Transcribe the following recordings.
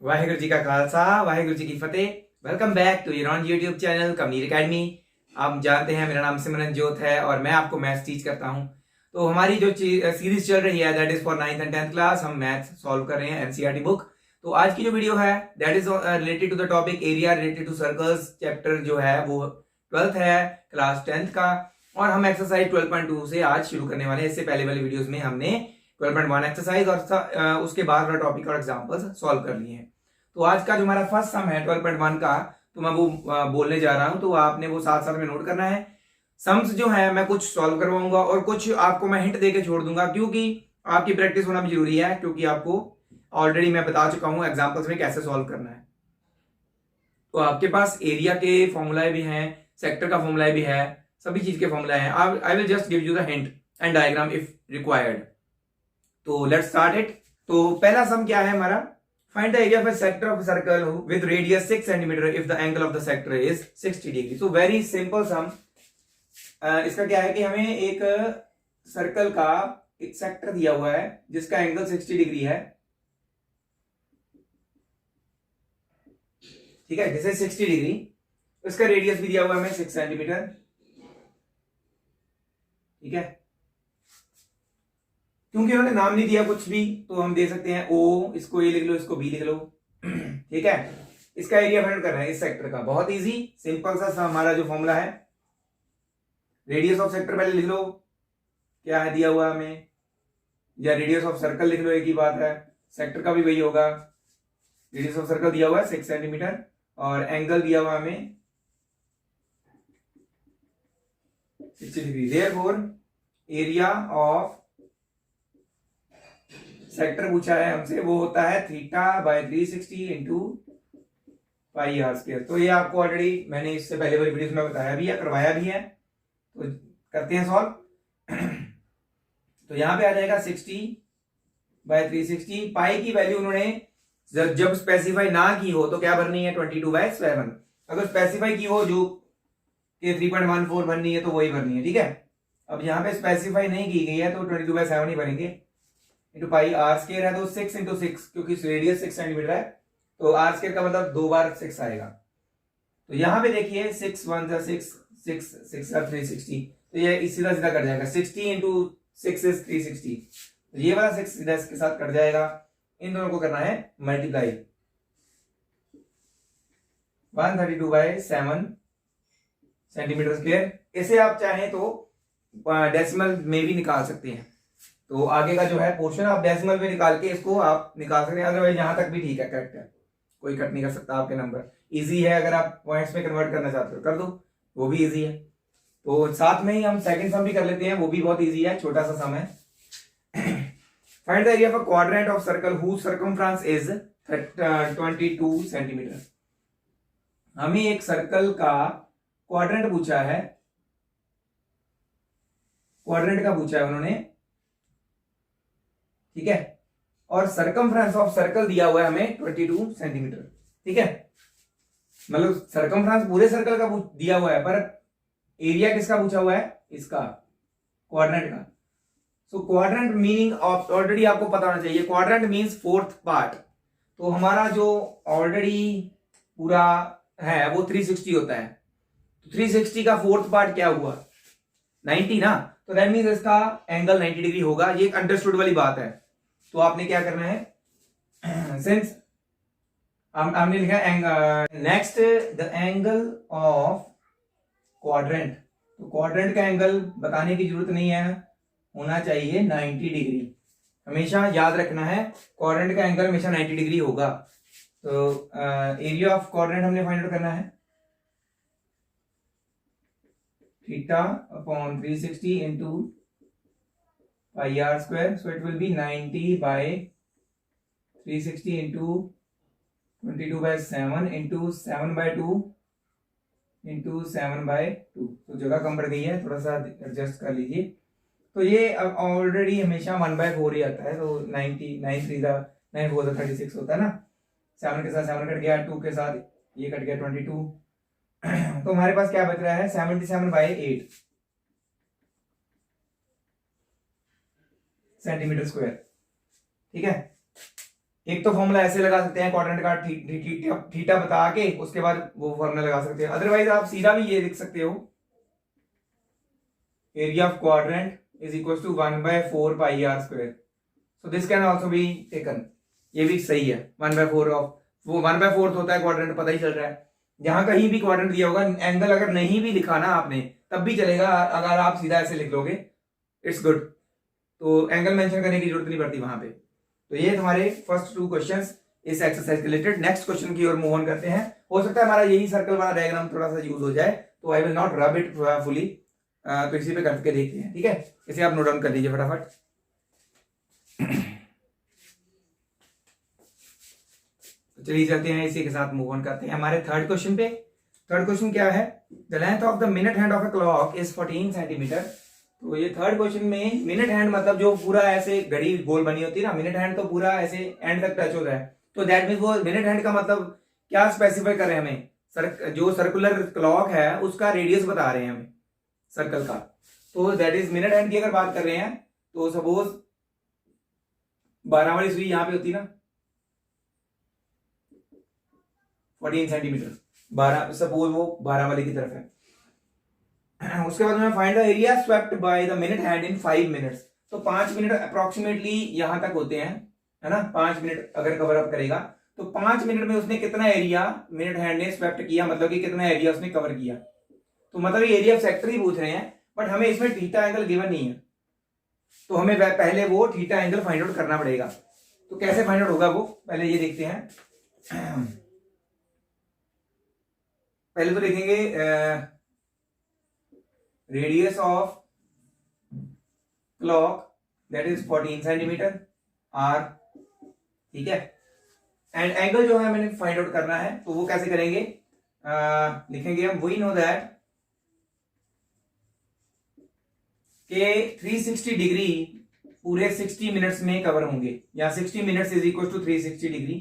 वाहेगुरु जी का खालसा वाहेगुरु जी की फतेह। Welcome back to your on YouTube channel Kamneer academy. आप जानते हैं मेरा नाम सिमरनजोत है और मैं आपको मैथ्स टीच करता हूं। तो हमारी जो सीरीज चल रही है that is for 9th and 10th class, हम मैथ्स सॉल्व कर रहे हैं एनसीईआरटी बुक। तो आज की जो वीडियो है that is related to the topic area related to circles. Chapter जो है वो 12th है, क्लास 10th का, और हम एक्सरसाइज 12.2 से आज शुरू करने वाले हैं। इससे पहले वाली वीडियोस में हमने 12.1 एक्सरसाइज और उसके बाद वाला टॉपिक और एग्जांपल्स सॉल्व कर लिए हैं। तो आज का जो हमारा फर्स्ट सम है 12.1 का, तो मैं वो बोलने जा रहा हूं, तो आपने वो साथ साथ में नोट करना है। सम्स जो है मैं कुछ सॉल्व करवाऊंगा और कुछ आपको मैं हिंट देके छोड़ दूंगा, क्योंकि आपकी प्रैक्टिस होना भी जरूरी है, क्योंकि आपको ऑलरेडी मैं बता चुका हूं एग्जांपल्स में कैसे सॉल्व करना है। तो आपके पास एरिया के फॉर्मूलाए भी हैं, सेक्टर का फॉर्मूला भी है, सभी चीज के फॉर्मूला है। I will just give you the hint and diagram if required. तो लेट्स स्टार्ट इट। तो पहला सम क्या है हमारा, find the area of a sector of a circle with radius 6 centimeter if the angle of the sector is 60 degree। so very simple sum। इसका क्या है कि हमें एक सर्कल का एक सेक्टर दिया हुआ है जिसका एंगल 60 डिग्री है, ठीक है, जैसे 60 डिग्री। इसका रेडियस भी दिया हुआ है हमें 6 सेंटीमीटर, ठीक है। क्योंकि उन्होंने नाम नहीं दिया कुछ भी, तो हम दे सकते हैं ओ, इसको ए लिख लो, इसको बी लिख लो, ठीक है। इसका एरिया फाइंड करना है इस सेक्टर का, बहुत इजी सिंपल सा हमारा जो फॉर्मूला है। रेडियस ऑफ सेक्टर पहले लिख लो, क्या है दिया हुआ हमें, या रेडियस ऑफ सर्कल लिख लो, एक ही बात है, सेक्टर का भी वही होगा। रेडियस ऑफ सर्कल दिया हुआ है 6 सेंटीमीटर और एंगल दिया हुआ हमें 60 degree. Therefore area of sector पूछा है हमसे, वो होता है θ/360 इंटू पाई आर स्क्वायर। तो ये आपको ऑलरेडी मैंने इससे पहले वाली वीडियोस में बताया भी है, करवाया भी है। तो करते हैं सॉल्व। तो यहां पे आ जाएगा 60/360। पाई की वैल्यू उन्होंने जब स्पेसिफाई ना की हो तो क्या भरनी है, 22/7। अगर स्पेसिफाई की हो जो कि 3.14 भरनी है तो वही भरनी है, ठीक है। अब यहाँ पे स्पेसिफाई नहीं की गई है तो 22/7 ही भरेंगे। इंटू पाई आर स्केयर है तो 6 इंटू 6, क्योंकि रेडियस 6 सेंटीमीटर है तो आर स्केयर का मतलब 2 बार 6 आएगा। तो यहां पे देखिए 6 1 6 6 6 360, तो ये सीधा सीधा कट जाएगा। 60 इंटू 6 इज 360, तो ये वाला 6 सीधा इसके साथ कट जाएगा। इन दोनों को करना है मल्टीप्लाई। 132/7 centimetre square. इसे आप चाहें तो डेसिमल में भी निकाल सकते हैं। तो आगे का जो है पोर्शन आप डेसिमल में निकाल के इसको आप निकाल सकते हैं, अदरवाइज यहां तक भी ठीक है, करेक्ट है, कोई कट नहीं कर सकता आपके नंबर। इजी है, अगर आप पॉइंट्स में कन्वर्ट करना चाहते हो कर दो, वो भी इजी है। तो साथ में ही हम सेकंड सम भी कर लेते हैं, वो भी बहुत इजी है, छोटा सा सम है। Find the area of a quadrant of circle whose circumference is 22 centimetre. हमें एक सर्कल का क्वाड्रेंट पूछा है, क्वाड्रेंट का पूछा है उन्होंने, ठीक है, और सर्कमफ्रेंस ऑफ सर्कल दिया हुआ है हमें 22 सेंटीमीटर, ठीक है। मतलब सर्कमफ्रेंस पूरे सर्कल का दिया हुआ है, पर एरिया किसका पूछा हुआ है, इसका क्वाड्रेंट का। सो क्वाड्रेंट मीनिंग ऑफ ऑलरेडी आपको पता होना चाहिए, क्वाड्रेंट मींस फोर्थ पार्ट। तो हमारा जो ऑलरेडी पूरा है वो 360 होता है, तो 360 का फोर्थ पार्ट क्या हुआ, 90 ना, तो दैट मींस इसका एंगल 90 डिग्री होगा। ये एक अंडरस्टूड वाली बात है। तो आपने क्या करना है, सिंस हमने लिखा next the angle of quadrant, तो क्वाड्रेंट का एंगल बताने की जरूरत नहीं है, होना चाहिए 90 डिग्री। हमेशा याद रखना है क्वाड्रेंट का एंगल हमेशा 90 डिग्री होगा। तो एरिया ऑफ क्वाड्रेंट हमने फाइंड आउट करना है, θ/360 into pi r square. So it will be 90/360 into 22/7 into 7/2 into 7/2। तो जगह कम पड़ गई है, थोड़ा सा एडजस्ट कर लीजिए। तो ये अब ऑलरेडी हमेशा 1/4 ही आता है, तो 90 9 3 9 4 36 होता है ना। 7 के साथ 7 कट गया, 2 के साथ ये कट गया 22। तो हमारे पास क्या बच रहा है, 77/8 सेंटीमीटर स्क्वायर, ठीक है। एक तो फॉर्मूला ऐसे लगा सकते हैं क्वाड्रेंट का, थीटा बता के उसके बाद वो फॉर्मूला लगा सकते हैं। अदरवाइज आप सीधा भी ये लिख सकते हो, area of quadrant is equal to 1/4 pi r square. So this can also be taken, ये भी सही है। 1/4 ऑफ, वो 1/4 होता है क्वाड्रेंट, पता ही चल रहा है। जहां कहीं भी क्वाड्रेंट दिया होगा, एंगल अगर नहीं भी लिखा ना आपने तब भी चलेगा, अगर आप सीधा ऐसे लिख लोगे इट्स गुड, तो एंगल मेंशन करने की जरूरत नहीं पड़ती वहां पे। तो ये तुम्हारे फर्स्ट 2 क्वेश्चंस इस एक्सरसाइज के रिलेटेड। नेक्स्ट क्वेश्चन की ओर मूव ऑन करते हैं। हो सकता है हमारा यही सर्कल वाला डायग्राम थोड़ा सा यूज हो जाए, तो I will not rub it fully, तो इसी पे करके देखते हैं, ठीक है। इसे आप नोट डाउन कर लीजिए फटाफट। चलिए चलते हैं, इसी के साथ मूव ऑन करते हैं हमारे थर्ड क्वेश्चन पे। थर्ड क्वेश्चन क्या है, the length of the minute hand of a clock is 14 centimetre. तो ये थर्ड क्वेश्चन में मिनट हैंड मतलब जो पूरा ऐसे घड़ी गोल बनी होती है ना, मिनट हैंड तो पूरा ऐसे एंड तक टच होता है, तो दैट मीन वो मिनट हैंड का मतलब क्या स्पेसिफाई कर रहे हैं हमें, जो सर्कुलर क्लॉक है उसका रेडियस बता रहे हैं हमें सर्कल का। तो दैट इज मिनट हैंड की अगर बात कर रहे हैं, तो सपोज 12 वाली सुई यहां पे होती ना, 14 सेंटीमीटर, 12 सपोज वो 12 वाले की तरफ है। उसके बाद में find the area swept by the minute hand in 5 minutes. तो 5 मिनट अप्रोक्सीमेटली यहां तक होते हैं, है ना। 5 मिनट अगर कवर अप करेगा तो 5 मिनट में उसने कितना एरिया मिनट हैंड ने स्वेप्ट किया, मतलब कि कितना एरिया उसने कवर किया। तो मतलब ये एरिया ऑफ सेक्टर ही पूछ रहे हैं, बट हमें इसमें थीटा एंगल गिवन नहीं है, तो हमें पहले वो थीटा एंगल फाइंड आउट करना पड़ेगा। तो कैसे फाइंड आउट होगा वो, पहले ये देखते हैं। पहले तो देखेंगे radius of clock that is 14 centimetre r, ठीक है। एंड एंगल जो है मैंने फाइंड आउट करना है, तो वो कैसे करेंगे, लिखेंगे हम, वी नो दैट के 360 डिग्री पूरे 60 मिनट्स में कवर होंगे, या 60 minutes is equal to 360 degree.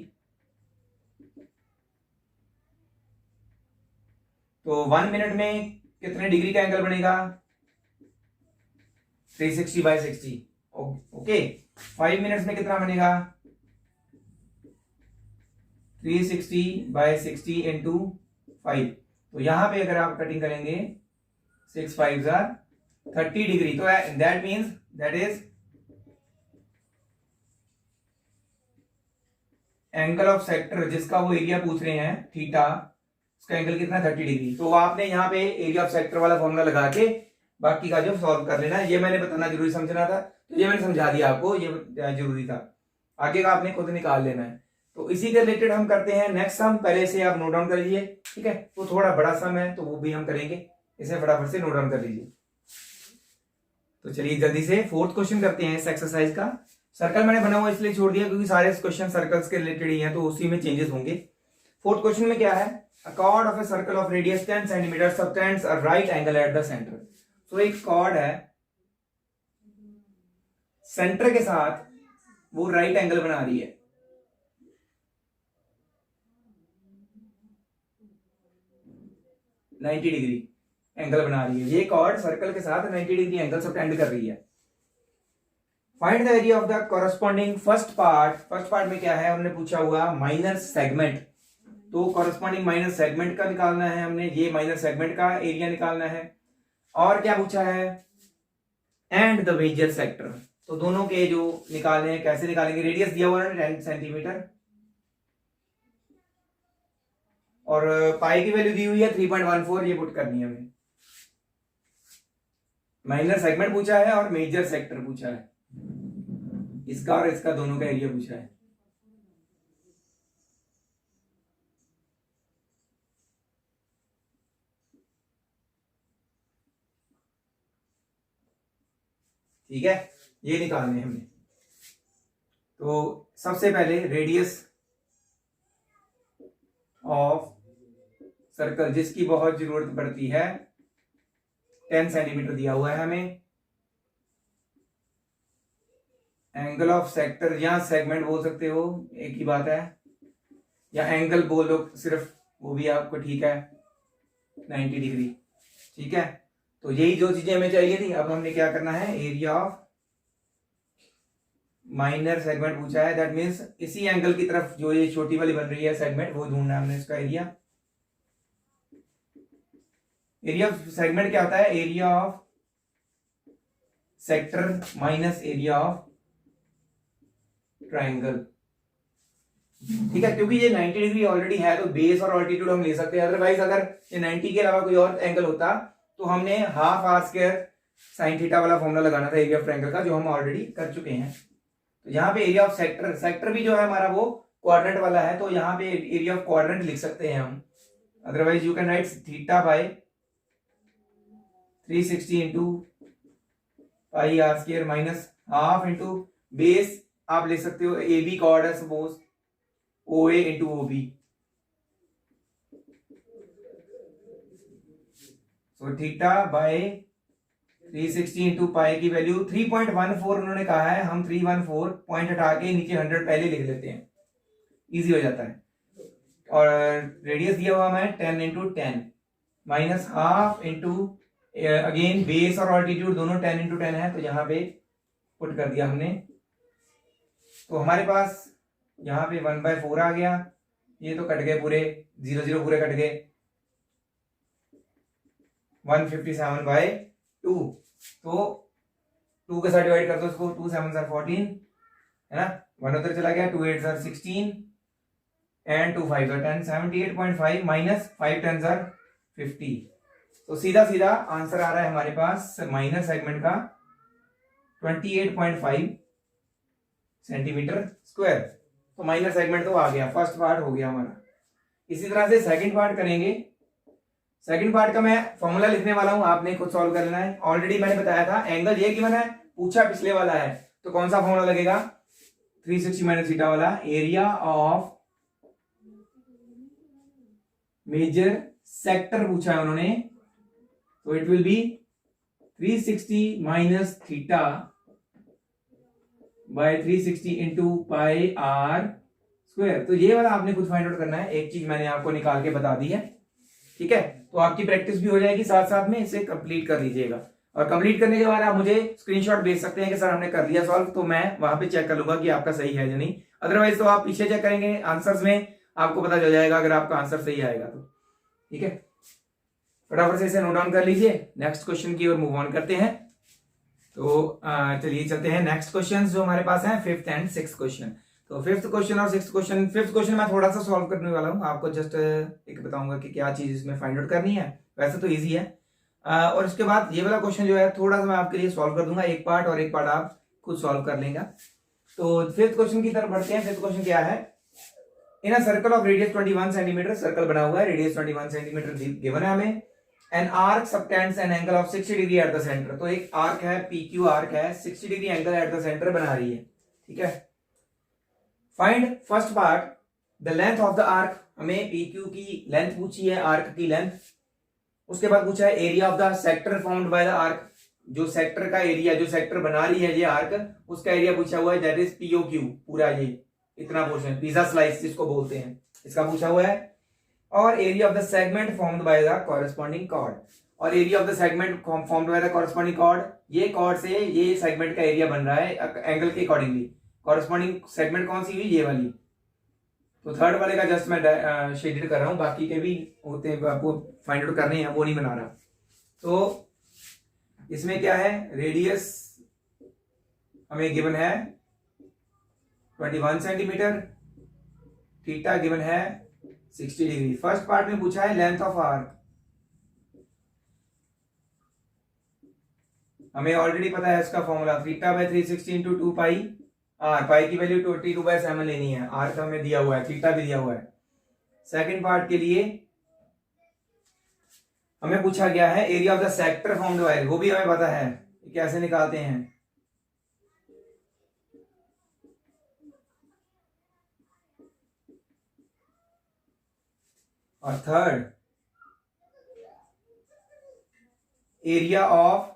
तो 1 मिनट में कितने डिग्री का एंगल बनेगा, 360/60। ओके, 5 मिनट्स में कितना बनेगा, 360/60 इंटू 5। तो यहां पे अगर आप कटिंग करेंगे 6 5 30 डिग्री, तो that means that is angle of sector जिसका वो एरिया पूछ रहे हैं थीटा, उसका एंगल कितना 30 डिग्री। तो आपने यहाँ पे एरिया ऑफ सेक्टर वाला फॉर्मूला लगा के बाकी का जो सॉल्व कर लेना है। ये मैंने बताना जरूरी समझना था, तो ये मैंने समझा दिया आपको, ये जरूरी था, आगे का आपने खुद निकाल लेना है। तो इसी के रिलेटेड हम करते हैं नेक्स्ट सम, पहले से आप नोट डाउन कर लीजिए, ठीक है। तो थोड़ा बड़ा सम है तो वो भी हम करेंगे, इसे फटाफट से नोट डाउन कर लीजिए। तो चलिए जल्दी से फोर्थ क्वेश्चन करते हैं इस एक्सरसाइज का। सर्कल मैंने बना हुआ इसलिए छोड़ दिया क्योंकि सारे क्वेश्चन सर्कल्स के रिलेटेड ही हैं, तो उसी में चेंजेस होंगे। फोर्थ क्वेश्चन में क्या है, a chord of a circle of radius 10 cm subtends a right angle at the center। तो एक chord है, सेंटर के साथ वो राइट एंगल बना रही है, नाइन्टी डिग्री एंगल बना रही है। ये कॉर्ड सर्कल के साथ 90 डिग्री एंगल सबटेंड कर रही है। Find the area of the corresponding first part. First part में क्या है, हमने पूछा हुआ माइनर सेगमेंट, तो कॉरस्पॉन्डिंग माइनर सेगमेंट का निकालना है हमने, ये माइनर सेगमेंट का एरिया निकालना है। और क्या पूछा है, एंड द मेजर सेक्टर। तो दोनों के जो निकालने हैं, कैसे निकालेंगे, रेडियस दिया हुआ है 10 सेंटीमीटर और पाई की वैल्यू दी हुई है 3.14, ये पुट करनी है हमें। माइनर सेगमेंट पूछा है और मेजर सेक्टर पूछा है, इसका और इसका दोनों का एरिया पूछा है। ठीक है, ये निकालने हमने। तो सबसे पहले रेडियस ऑफ सर्कल जिसकी बहुत जरूरत पड़ती है 10 सेंटीमीटर दिया हुआ है हमें। एंगल ऑफ सेक्टर या सेगमेंट बोल सकते हो, एक ही बात है, या एंगल बोलो सिर्फ, वो भी आपको ठीक है, 90 डिग्री। ठीक है, तो यही जो चीजें हमें चाहिए थी। अब हमने क्या करना है, एरिया ऑफ माइनर सेगमेंट पूछा है, दैट मीन्स इसी एंगल की तरफ जो ये छोटी वाली बन रही है सेगमेंट, वो ढूंढना है हमने इसका एरिया। एरिया ऑफ सेगमेंट क्या होता है? Area of sector minus area of triangle. ठीक है, क्योंकि ये 90 डिग्री ऑलरेडी है तो बेस और ऑल्टीट्यूड हम ले सकते हैं। अदरवाइज अगर ये 90 के अलावा कोई और एंगल होता तो हमने half r square sine theta वाला फॉर्मूला लगाना था एरिया ऑफ ट्राइंगल का, जो हम ऑलरेडी कर चुके हैं। तो यहाँ पे एरिया ऑफ सेक्टर, सेक्टर भी जो है हमारा वो क्वाड्रेंट वाला है, तो यहाँ पे एरिया ऑफ क्वाड्रेंट लिख सकते हैं हम। Otherwise you can write theta by 360 into pi r square minus half into base आप ले सकते हो ए बी कॉर्ड है suppose, O A into O B. So theta by 360 into pi की वैल्यू 3.14 उन्होंने कहा है, हम 314 पॉइंट हटा के नीचे 100 पहले लिख लेते हैं, इजी हो जाता है। और रेडियस दिया हुआ हमें 10 into 10 minus half into again base और ऑल्टीट्यूड दोनों 10 इंटू 10 है, तो यहाँ पे पुट कर दिया हमने। तो हमारे पास यहाँ पे 1/4 आ गया, ये तो कट गए पूरे, 0 पूरे कट गए, 157/2। तो 2 के साथ डिवाइड कर दो उसको, 2 7 are 14 है ना, 1 उधर चला गया, 2 8 are 16 and 2 5 are 10, 78.5 minus 5 10 are 50। तो सीधा सीधा आंसर आ रहा है हमारे पास माइनर सेगमेंट का 28.5 सेंटीमीटर स्क्वायर। तो माइनर सेगमेंट तो आ गया, फर्स्ट पार्ट हो गया हमारा। इसी तरह से सेकंड पार्ट करेंगे। सेकंड पार्ट का मैं फॉर्मूला लिखने वाला हूं, आपने खुद सॉल्व कर लेना है। ऑलरेडी मैंने बताया था एंगल ये गिवन है, पूछा पिछले वाला है, तो कौन सा फॉर्मूला लगेगा? 360 माइनस थीटा वाला। एरिया ऑफ मेजर सेक्टर पूछा है उन्होंने, तो it will be 360 minus theta by 360 into pi r square. तो ये वाला आपने खुद फाइंड आउट करना है, एक चीज मैंने आपको निकाल के बता दी है। ठीक है, तो आपकी प्रैक्टिस भी हो जाएगी, साथ साथ में इसे कंप्लीट कर लीजिएगा। और कंप्लीट करने के बाद आप मुझे स्क्रीनशॉट भेज सकते हैं कि सर हमने कर लिया सॉल्व, तो मैं वहां पे चेक कर लूंगा कि आपका सही है या नहीं। अदरवाइज तो आप पीछे चेक करेंगे आंसर्स में, आपको पता चल जाएगा अगर आपका आंसर सही आएगा तो। ठीक है, फटाफट से इसे नोट डाउन कर लीजिए, नेक्स्ट क्वेश्चन की ओर मूव ऑन करते हैं। तो चलिए चलते हैं नेक्स्ट क्वेश्चन जो हमारे पास है, 5th एंड 6th क्वेश्चन। तो 5th क्वेश्चन और 6th क्वेश्चन, 5th क्वेश्चन मैं थोड़ा सा सॉल्व करने वाला हूं, आपको जस्ट एक बताऊंगा कि क्या चीज इसमें फाइंड आउट करनी है। वैसे तो इजी है, और उसके बाद ये वाला क्वेश्चन जो है थोड़ा सा मैं आपके लिए सॉल्व कर दूंगा, एक पार्ट और एक पार्ट आप खुद सॉल्व कर लेंगे। तो 5th क्वेश्चन की तरफ बढ़ते हैं। 5th क्वेश्चन क्या है? In a circle of radius 21 centimetre, circle बना हुआ है, रेडियस 21 सेंटीमीटर गिवन है हमें। An arc subtends an angle of 60 degree at the centre. तो एक आर्क है, PQ आर्क है, 60 degree angle at the centre बना रही है। ठीक है, find first part the length of the arc. हमें PQ की लेंथ पूछी है, आर्क की लेंथ। उसके बाद पूछा है area of the sector formed by the arc. जो सेक्टर का एरिया, जो सेक्टर बना रही है ये आर्क, उसका एरिया पूछा हुआ है, दैट इज POQ, पूरा ये इतना पोर्शन, पिज्जा स्लाइस जिसको बोलते हैं, इसका पूछा हुआ है। और area of the segment formed by the corresponding chord. और area of the segment formed by the corresponding chord, ये कॉर्ड से ये सेगमेंट का एरिया बन रहा है एंगल के अकॉर्डिंगली। कॉरेस्पॉन्डिंग सेगमेंट कौन सी हुई? ये वाली। तो थर्ड वाले का जस्ट मैं शेडेड कर रहा हूं, बाकी के भी होते हैं आपको फाइंड आउट करने हैं, वो नहीं बना रहा। तो इसमें क्या है? रेडियस हमें गिवन है 21 सेंटीमीटर, थीटा गिवन है 60 डिग्री। फर्स्ट पार्ट में पूछा है लेंथ ऑफ आर्क। हमें ऑलरेडी पता है इसका formula, theta by 360 into 2 pi r. Pi की वैल्यू 22/7 लेनी है, आर का हमें दिया हुआ है, थीटा भी दिया हुआ है। सेकंड पार्ट के लिए हमें पूछा गया है area of the sector formed by, वो भी हमें पता है कैसे निकालते हैं। और थर्ड एरिया ऑफ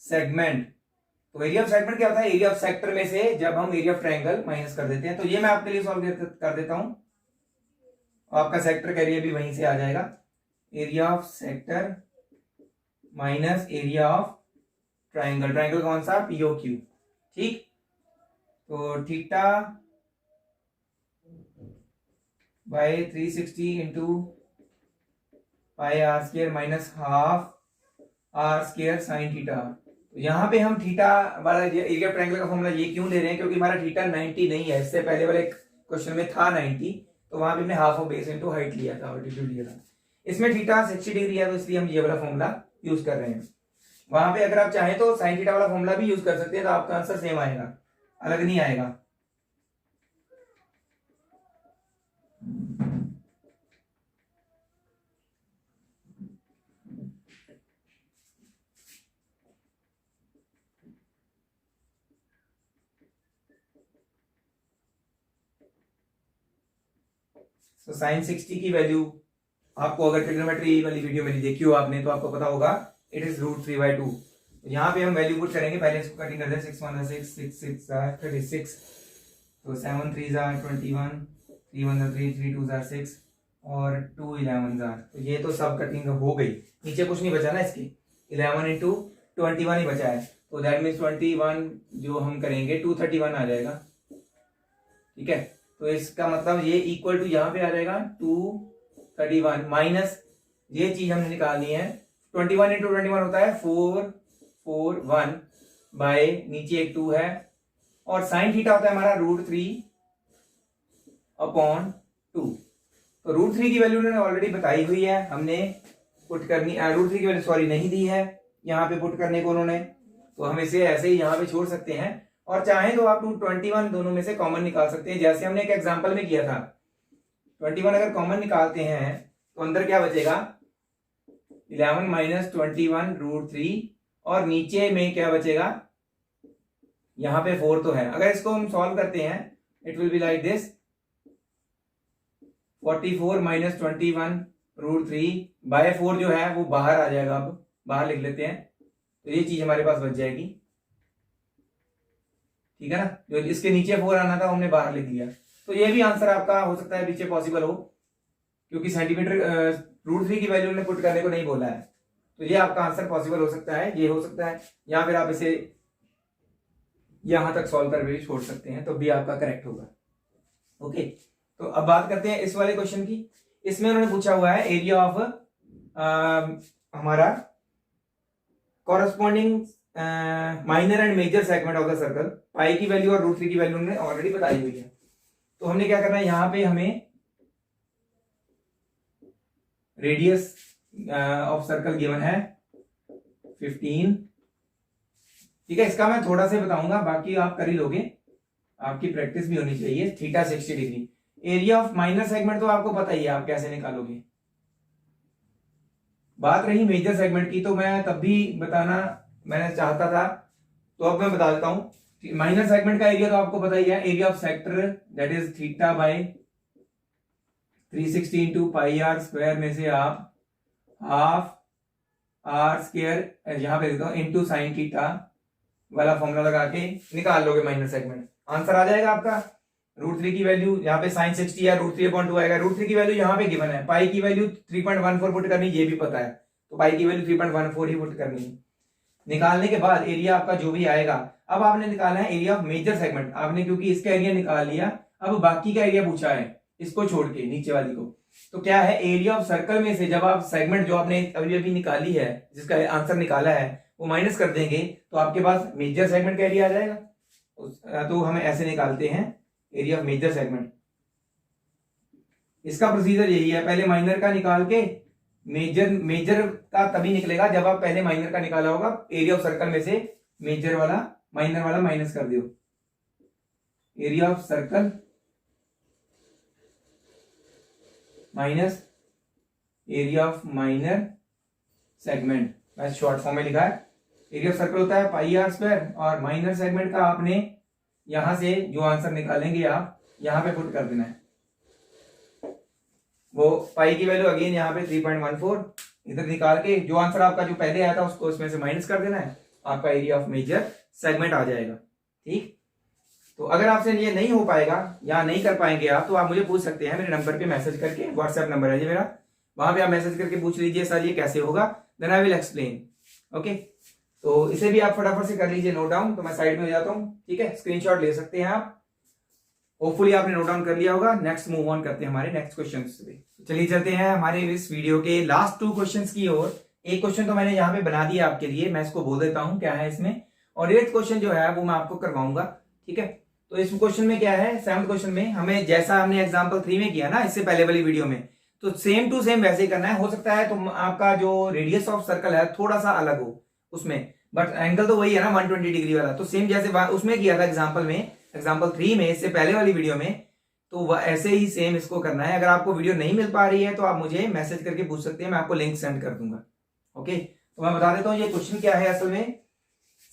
सेगमेंट। तो एरिया ऑफ सेगमेंट क्या होता है? एरिया ऑफ सेक्टर में से जब हम एरिया ऑफ ट्रायंगल माइनस कर देते हैं। तो ये मैं आपके लिए सॉल्व कर देता हूं, आपका सेक्टर का एरिया भी वहीं से आ जाएगा। Area of sector minus area of triangle, triangle कौन सा, POQ। ठीक, तो theta by 360 into pi r square minus half r square sine theta. तो यहाँ पे हम थीटा वाला एरिया ट्रायंगल का फॉर्मूला ये क्यों ले रहे हैं, क्योंकि हमारा थीटा 90 नहीं है, इससे पहले वाले क्वेश्चन में था 90, तो वहां पे हमने half of base into height लिया था, ऑल्टीट्यूड लिया था। इसमें थीटा 60 डिग्री है, तो इसलिए हम ये वाला फॉर्मूला यूज कर रहे हैं। वहां पे अगर आप चाहें तो साइन थीटा वाला फॉर्मूला भी यूज कर सकते हैं, तो आपका आंसर सेम आएगा, अलग नहीं आएगा। तो साइन 60 की वैल्यू आपको, अगर ट्रिग्नोमेट्री वाली वीडियो मेरी देखी हो आपने, तो आपको पता होगा इट इज √3/2। यहाँ पे हम वैल्यू पुट करेंगे, पहले इसको कटिंग कर दें, 6 1 6 6 6 36, तो 7 3 21, 3 1 3 3 2 6 और 2 11, तो ये तो सब कटिंग हो गई, नीचे कुछ नहीं बचा ना, इसकी 11 इंटू 21 ही बचा है, तो दैट मीन्स 21 जो हम करेंगे 231 आ जाएगा। ठीक है, तो इसका मतलब ये इक्वल टू यहाँ पे आ जाएगा 231 माइनस ये चीज हमने निकालनी है, 21 इंटू 21 होता है 441 बाय नीचे एक 2 है, और साइन थीटा होता है हमारा √3/2। तो √3 की वैल्यू उन्होंने ऑलरेडी बताई हुई है, हमने पुट करनी, √3 की वैल्यू सॉरी नहीं दी है यहाँ पे पुट करने को उन्होंने, तो हम इसे ऐसे ही यहाँ पे छोड़ सकते हैं, और चाहे तो आप 221 दोनों में से कॉमन निकाल सकते हैं, जैसे हमने एक एग्जांपल में किया था। 21 अगर कॉमन निकालते हैं तो अंदर क्या बचेगा, 11 माइनस 21 √3, और नीचे में क्या बचेगा, यहाँ पे 4 तो है, अगर इसको हम सॉल्व करते हैं it will be like this, 44 minus 21 √3 by 4 जो है वो बाहर आ जाएगा, अब बाहर लिख लेते हैं, तो ये चीज हमारे पास बच जाएगी। ठीक है ना, जो इसके नीचे 4 आना था हमने बाहर लिख दिया, तो ये भी आंसर आपका हो सकता है पीछे पॉसिबल हो, क्योंकि सेंटीमीटर √3 की वैल्यू ने पुट करने को नहीं बोला है, तो ये आपका आंसर पॉसिबल हो सकता है, ये हो सकता है, या फिर आप इसे यहां तक सॉल्व कर भी छोड़ सकते हैं, तो भी आपका करेक्ट होगा। ओके, तो अब बात करते हैं इस वाले क्वेश्चन की। इसमें उन्होंने पूछा हुआ है एरिया ऑफ हमारा corresponding minor and major segment of the circle, pi की वैल्यू और √3 की वैल्यू उन्होंने ऑलरेडी बताई हुई है, तो हमने क्या करना है, यहां पे हमें रेडियस ऑफ सर्कल गिवन है 15। ठीक है, इसका मैं थोड़ा सा बताऊंगा, बाकी आप कर ही लोगे, आपकी प्रैक्टिस भी होनी चाहिए। Theta 60 degree, area of minor segment तो आपको पता ही है, आप कैसे निकालोगे। बात रही मेजर सेगमेंट की, तो मैं तब भी बताना मैंने चाहता था, तो अब मैं बता देता हूं। माइनर सेगमेंट का एरिया तो आपको पता ही है, area of sector that is theta by 360 into pi r square में से आप हाफ आर स्क्वायर यहां पे देता हूं इंटू साइन थीटा वाला फॉर्मूला लगा के निकाल लोगे माइनर सेगमेंट, आंसर आ जाएगा आपका। √3 की वैल्यू यहाँ पे साइन 60 या √3/2 आएगा, √3 की वैल्यू यहाँ पे गिवन है, पाई की वैल्यू 3.14 पुट करनी, ये भी पता है, तो पाई की वैल्यू 3.14 ही पुट करनी है। निकालने के बाद एरिया आपका जो भी आएगा, अब आपने निकालना है एरिया ऑफ मेजर सेगमेंट, आपने क्योंकि इसका एरिया निकाल लिया, अब बाकी का एरिया पूछा है, इसको छोड़ के नीचे वाली को, तो क्या है एरिया ऑफ सर्कल में से जब आप सेगमेंट जो आपने अभी अभी निकाली है, जिसका आंसर निकाला है, वो माइनस कर देंगे, तो आपके पास मेजर सेगमेंट का एरिया आ जाएगा। तो हमें ऐसे निकालते हैं एरिया ऑफ मेजर सेगमेंट, इसका प्रोसीजर यही है, पहले माइनर का निकाल के मेजर का तभी निकलेगा जब आप पहले माइनर का निकाला होगा, एरिया ऑफ सर्कल में से मेजर वाला माइनर वाला माइनस कर दो, area of circle minus area of minor segment, मैं शॉर्ट फॉर्म में लिखा है। एरिया ऑफ सर्कल होता है पाई आर स्क्वायर, और माइनर सेगमेंट का आपने यहां से जो आंसर निकालेंगे आप यहां पे पुट कर देना है, वो पाई की वैल्यू अगेन यहाँ पे 3.14 इधर निकाल के जो आंसर आपका जो पहले आया था उसको इसमें से माइनस कर देना है, आपका एरिया ऑफ मेजर सेगमेंट आ जाएगा। ठीक, तो अगर आपसे ये नहीं हो पाएगा या नहीं कर पाएंगे आप, तो आप मुझे पूछ सकते हैं मेरे नंबर पे मैसेज करके, व्हाट्सएप नंबर है ये मेरा, वहां पे आप मैसेज करके पूछ लीजिए सर ये कैसे होगा, then I will explain. Okay, तो इसे भी आप फटाफट से कर लीजिए नोट डाउन। तो मैं साइड में हो जाता हूँ, ठीक है, स्क्रीनशॉट ले सकते हैं आप। होपफुली आपने नोट डाउन कर लिया होगा। नेक्स्ट मूव ऑन करते हैं हमारे नेक्स्ट क्वेश्चन पे। चलिए चलते हैं हमारे इस वीडियो के लास्ट 2 क्वेश्चंस की ओर। एक क्वेश्चन तो मैंने यहाँ पे बना दिया आपके लिए, मैं इसको बोल देता हूँ क्या है इसमें, और 8th क्वेश्चन जो है वो मैं आपको करवाऊंगा, ठीक है। तो इस क्वेश्चन में क्या है, 7th क्वेश्चन में हमें जैसा हमने एग्जाम्पल 3 में किया ना इससे पहले वाली वीडियो में, तो सेम टू सेम वैसे ही करना है। हो सकता है तो आपका जो रेडियस ऑफ सर्कल है थोड़ा सा अलग हो उसमें, बट एंगल तो वही है ना 120 डिग्री वाला। तो सेम जैसे उसमें किया था एग्जाम्पल में, एग्जाम्पल 3 में, इससे पहले वाली वीडियो में, तो ऐसे ही सेम इसको करना है। अगर आपको वीडियो नहीं मिल पा रही है तो आप मुझे मैसेज करके पूछ सकते हैं, मैं आपको लिंक सेंड कर दूंगा। ओके, तो मैं बता देता हूं ये क्वेश्चन क्या है असल में।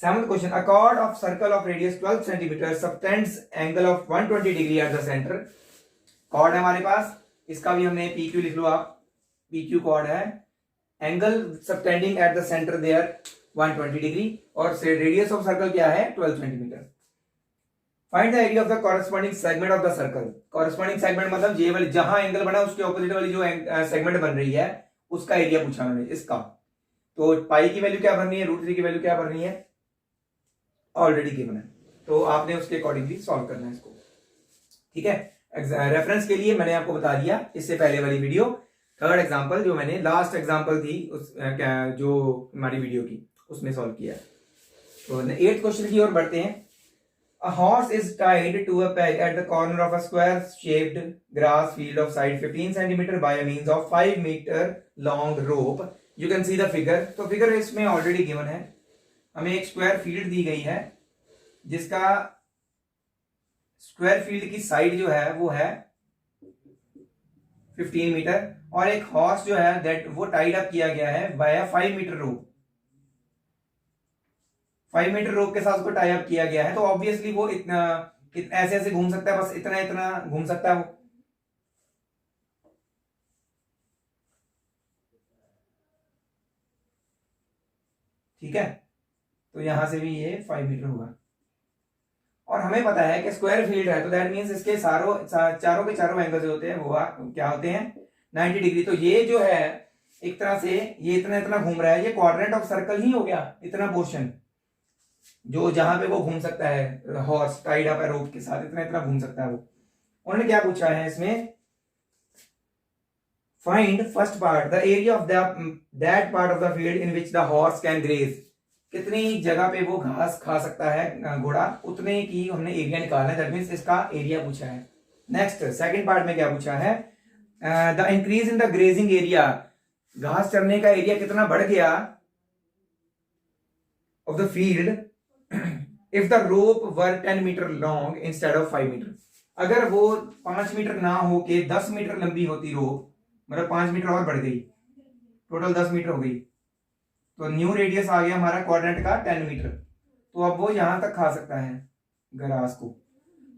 7th question, a chord of circle of radius 12 centimetre subtends angle of 120 degree at the centre. Chord है हमारे पास, इसका भी हमने PQ लिख लो आप, PQ कॉर्ड है, angle subtending at the centre there 120 degree, और रेडियस ऑफ सर्कल क्या है 12 centimetre. Find the area of the corresponding segment of the circle. Corresponding segment मतलब ये वाली जहां एंगल बना उसके ऑपोजिट वाली जो सेगमेंट बन रही है उसका एरिया पूछा मैंने इसका। तो पाई की वैल्यू क्या बननी है, √3 की वैल्यू क्या बननी है, ऑलरेडी गिवन है, तो आपने उसके अकॉर्डिंगली सॉल्व करना है इसको, ठीक है। रेफरेंस के लिए मैंने आपको बता दिया इससे पहले वाली वीडियो, 3rd एग्जांपल जो मैंने लास्ट एग्जांपल थी उस जो हमारी वीडियो की उसमें सॉल्व किया। तो 8th क्वेश्चन की ओर बढ़ते हैं। A horse is tied to a peg at the corner of a square-shaped grass field of side 15 centimeter by a means of 5 meter long rope. You can see the figure. तो figure इसमें already given है, हमें एक square field दी गई है जिसका square field की side जो है वो है 15 मीटर, और एक हॉर्स जो है दैट वो टाइड अप किया गया है bye 5 metre rope. 5 metre rope के साथ उसको टाई अप किया गया है, तो ऑब्वियसली वो इतना ऐसे ऐसे घूम सकता है, बस इतना इतना घूम सकता है वो, ठीक है। तो यहां से भी ये 5 मीटर होगा, और हमें पता है कि स्क्वायर फील्ड है तो दैट मींस इसके चारों के चारों एंगल जो होते हैं वो क्या होते हैं 90 डिग्री। तो ये जो है एक तरह से ये इतना इतना घूम रहा है, ये क्वाड्रेंट ऑफ सर्कल ही हो गया, इतना पोर्शन जो जहां पे वो घूम सकता है, हॉर्स टाइड अप है रोप के साथ, इतना इतना घूम सकता है वो। उन्होंने क्या पूछा है इसमें, find first part the area of that part of the field in which the horse can graze. कितनी जगह पे वो घास खा सकता है घोड़ा, उतने की हमने एरिया निकालना है, दैट मींस इसका एरिया पूछा है। नेक्स्ट सेकंड पार्ट में क्या पूछा है, the increase in the grazing area, घास चरने का एरिया कितना बढ़ गया of the field if the rope were 10 metre long instead of 5 metre. अगर वो 5 मीटर ना हो के 10 मीटर लंबी होती रोप, मतलब 5 मीटर और बढ़ गई, टोटल 10 मीटर हो गई, तो न्यू रेडियस आ गया हमारा क्वाड्रेंट का 10 मीटर, तो अब वो यहां तक खा सकता है ग्रास को।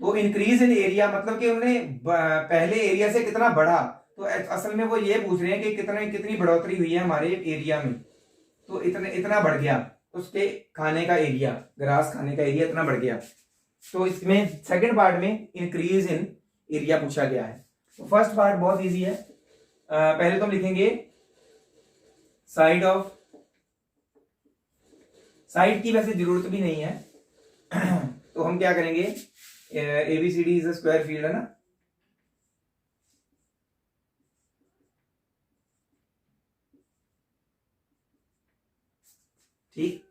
तो इंक्रीज इन एरिया मतलब कि उन्होंने पहले एरिया से कितना बढ़ा, तो असल में वो ये पूछ रहे हैं कि कितनी बढ़ोतरी हुई है हमारे एरिया में, तो इतना बढ़ गया उसके खाने का एरिया, ग्रास खाने का एरिया इतना बढ़ गया। तो इसमें सेकंड पार्ट में इंक्रीज इन एरिया पूछा गया है। तो फर्स्ट पार्ट बहुत इजी है, पहले तो हम लिखेंगे साइड की वैसे जरूरत भी नहीं है तो हम क्या करेंगे, ABCD is a square field है ना, ठीक।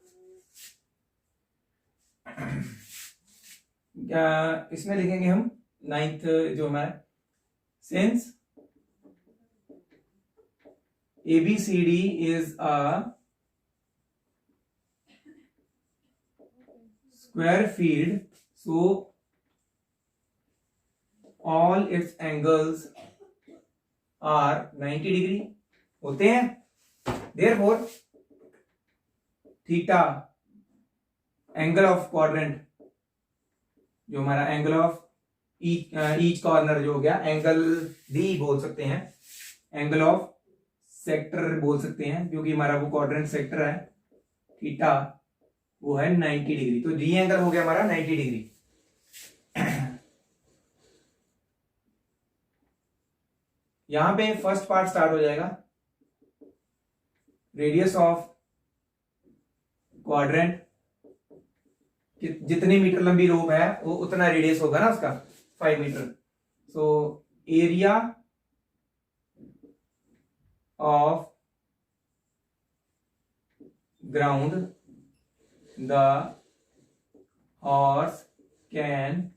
इसमें लिखेंगे हम 9th जो हमारा, since ABCD is a square field, so all its angles are 90 degree होते हैं। Therefore, theta angle of quadrant, जो हमारा एंगल ऑफ ईच कॉर्नर जो हो गया, एंगल डी बोल सकते हैं, एंगल ऑफ सेक्टर बोल सकते हैं, क्योंकि हमारा वो क्वाड्रेंट सेक्टर है, थीटा वो है 90 डिग्री। तो डी एंगल हो गया हमारा 90 डिग्री। यहां पे फर्स्ट पार्ट स्टार्ट हो जाएगा, रेडियस ऑफ क्वाड्रेंट, जितनी मीटर लंबी रोप है वो उतना रेडियस होगा ना उसका, 5 metre. So area of ground the horse can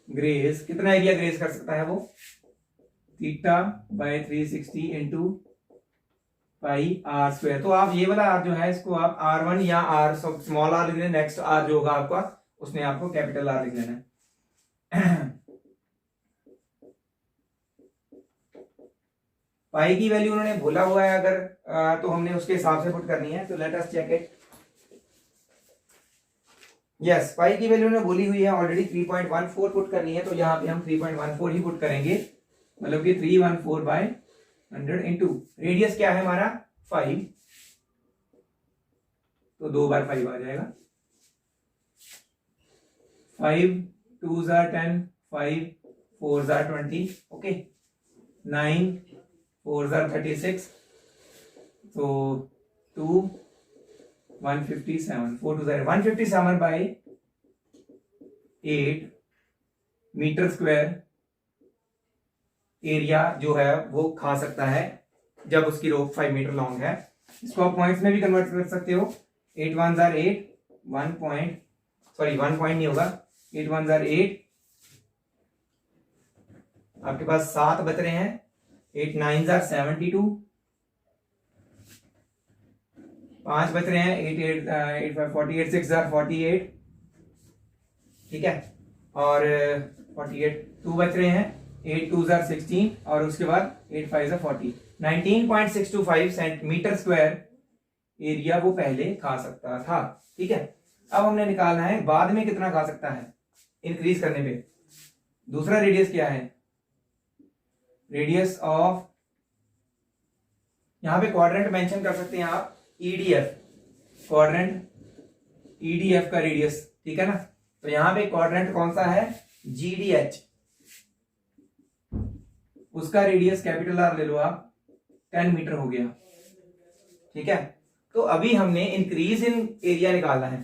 graze, कितना एरिया ग्रेज कर सकता है वो, theta by 360 into pi r square. तो आप ये वाला आर जो है इसको आप R1 या आर स्मॉल आर लिख लेना, नेक्स्ट आर जो होगा आपका उसमें आपको कैपिटल आर लिख लेना है। पाई की वैल्यू उन्होंने बोला हुआ है अगर तो हमने उसके हिसाब से पुट करनी है। तो let us check it. Yes, pi की वैल्यू ने बोली हुई है ऑलरेडी 3.14 पुट करनी है, तो यहाँ पे हम 3.14 ही पुट करेंगे, मतलब कि 314 बाय 100 इंटू रेडियस क्या है हमारा 5, तो 2 बार 5 आ जाएगा। 5 2 जार 10, 5 4 जार 20, ओके, 9 4 जार 36, तो 2 157, 4 2 जार 157 बाय 8 मीटर स्क्वायर एरिया जो है वो खा सकता है जब उसकी रोप 5 मीटर लॉन्ग है। इसको आप पॉइंट्स में भी कन्वर्ट कर सकते हो। 8 1 जार 8, 1 पॉइंट, सॉरी 1 पॉइंट नहीं होगा, 8 1 जार 8, आपके पास 7 बच रहे हैं, 8 9 जार 72, 5 बच रहे हैं, 8 8 8 5 48, 6 जार 48, ठीक है, और 48 2 बच रहे हैं, 8 2 जार 16, और उसके बाद 8 5 जार 40, 19.625 सेंटीमीटर स्क्वायर एरिया वो पहले खा सकता था, ठीक है। अब हमने निकालना है बाद में कितना खा सकता है इंक्रीज करने पे। दूसरा रेडियस क्या है, रेडियस ऑफ, यहां पे क्वाड्रेंट मेंशन कर सकते हैं आप, ईडीएफ, क्वाड्रेंट ईडीएफ का रेडियस, ठीक है ना। तो यहां पे क्वाड्रेंट कौन सा है, जीडीएच, उसका रेडियस कैपिटल आर ले लो आप, 10 मीटर हो गया, ठीक है। तो अभी हमने इंक्रीज इन एरिया निकालना है,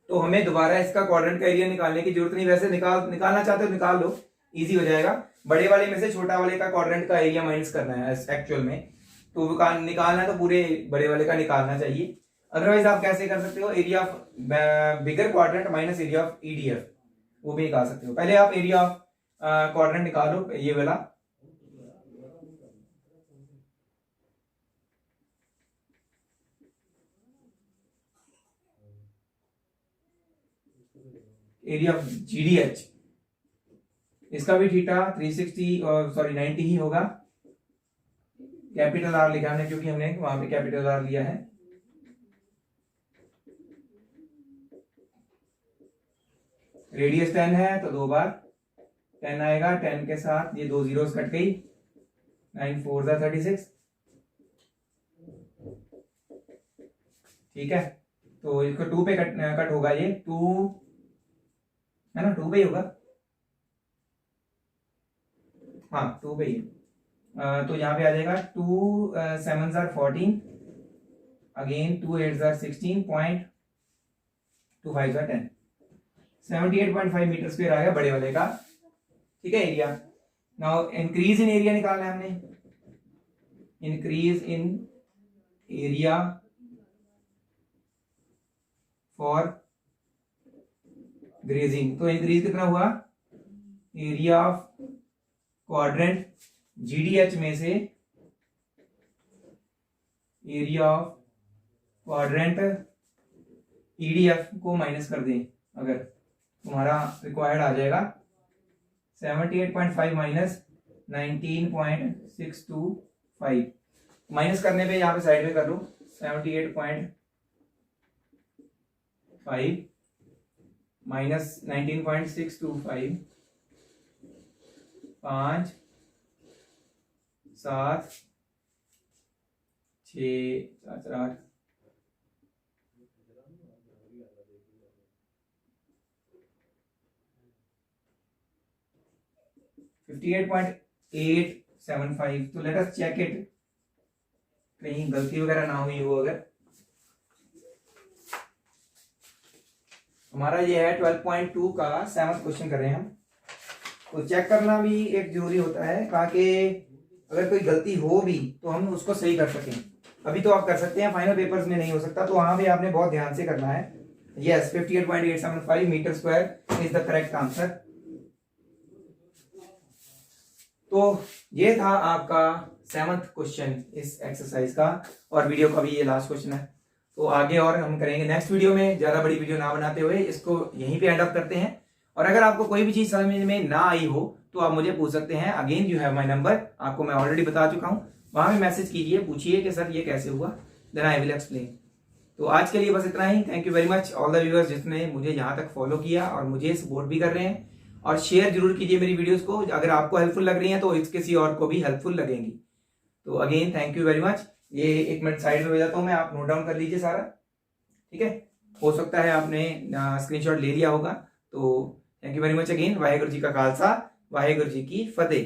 तो हमें दोबारा इसका क्वाड्रेंट का एरिया निकालने की जरूरत नहीं, वैसे निकालना चाहते हो निकाल लो, इजी हो जाएगा। बड़े वाले में से छोटा वाले का क्वाड्रेंट का एरिया माइनस करना है एक्चुअल में, तो निकालना है तो पूरे बड़े वाले का निकालना चाहिए। अदरवाइज आप कैसे कर सकते हो, area of bigger quadrant minus area of EDF, वो भी निकाल सकते हो। पहले आप एरिया ऑफ क्वाड्रेंट निकालो, ये वाला, एरिया ऑफ जीडीएच, इसका भी थीटा 360 और सॉरी 90 ही होगा। कैपिटल आर लिखा हमने क्योंकि हमने वहां पे कैपिटल आर लिया है। रेडियस 10 है तो 2 बार 10 आएगा, 10 के साथ ये 2 जीरोस कट गई, 9 4 जार 36, ठीक है। तो इसको 2 पे कट होगा, ये 2 है ना, 2 पे ही होगा, हाँ 2 पे ही है। तो यहाँ पे आ जाएगा 2 7 जार 14, अगेन 2 8 जार 16, 2 5 जार 10, 78.5 मीटर स्क्वायर आ गया बड़े वाले का, ठीक है area. Now increase in area निकालना है हमने, increase in area for grazing. तो इंक्रीज कितना हुआ, एरिया ऑफ क्वाड्रेंट जीडीएच में से एरिया ऑफ क्वाड्रेंट ईडीएफ को माइनस कर दें, अगर तुम्हारा रिक्वायर्ड आ जाएगा 78.5 माइनस 19.625, माइनस करने पे यहाँ पे साइड में कर लो, 78.5 माइनस 19.625, 5 7 6 4 8 58.875। तो लेट अस चेक इट, कहीं गलती वगैरह ना हुई हो अगर। हमारा ये है 12.2 का 7वां क्वेश्चन कर रहे हैं हम। तो चेक करना भी एक जरूरी होता है ताकि अगर कोई गलती हो भी तो हम उसको सही कर सकें। अभी तो आप कर सकते हैं, फाइनल पेपर्स में नहीं हो सकता, तो वहां भी आपने बहुत ध्यान से करना है। Yes, 58.875 metre square is the correct answer. तो ये था आपका 7वां क्वेश्चन इस एक्सरसाइज का, और वीडियो का भी ये लास्ट क्वेश्चन है। तो आगे और हम करेंगे नेक्स्ट वीडियो में, ज्यादा बड़ी वीडियो ना बनाते हुए इसको यहीं पे एंड अप करते हैं। और अगर आपको कोई भी चीज समझ में ना आई हो तो आप मुझे पूछ सकते हैं। Again you have my number, आपको मैं ऑलरेडी बता चुका हूं, वहां भी मैसेज कीजिए, पूछिए कि सर ये कैसे हुआ, देन आई विल एक्सप्लेन। तो आज के लिए बस इतना ही। Thank you very much all the viewers जिसने मुझे यहाँ तक फॉलो किया और मुझे सपोर्ट भी कर रहे हैं। और शेयर जरूर कीजिए मेरी वीडियोस को, अगर आपको हेल्पफुल लग रही हैं तो किसी और को भी हेल्पफुल लगेंगी। तो again thank you very much. ये 1 मिनट साइड में भेजाता हूँ मैं, आप नोट डाउन कर लीजिए सारा, ठीक है। हो सकता है आपने स्क्रीनशॉट ले लिया होगा। तो thank you very much again. Waheguru ji का खालसा, वाहेगुरु जी की फतेह।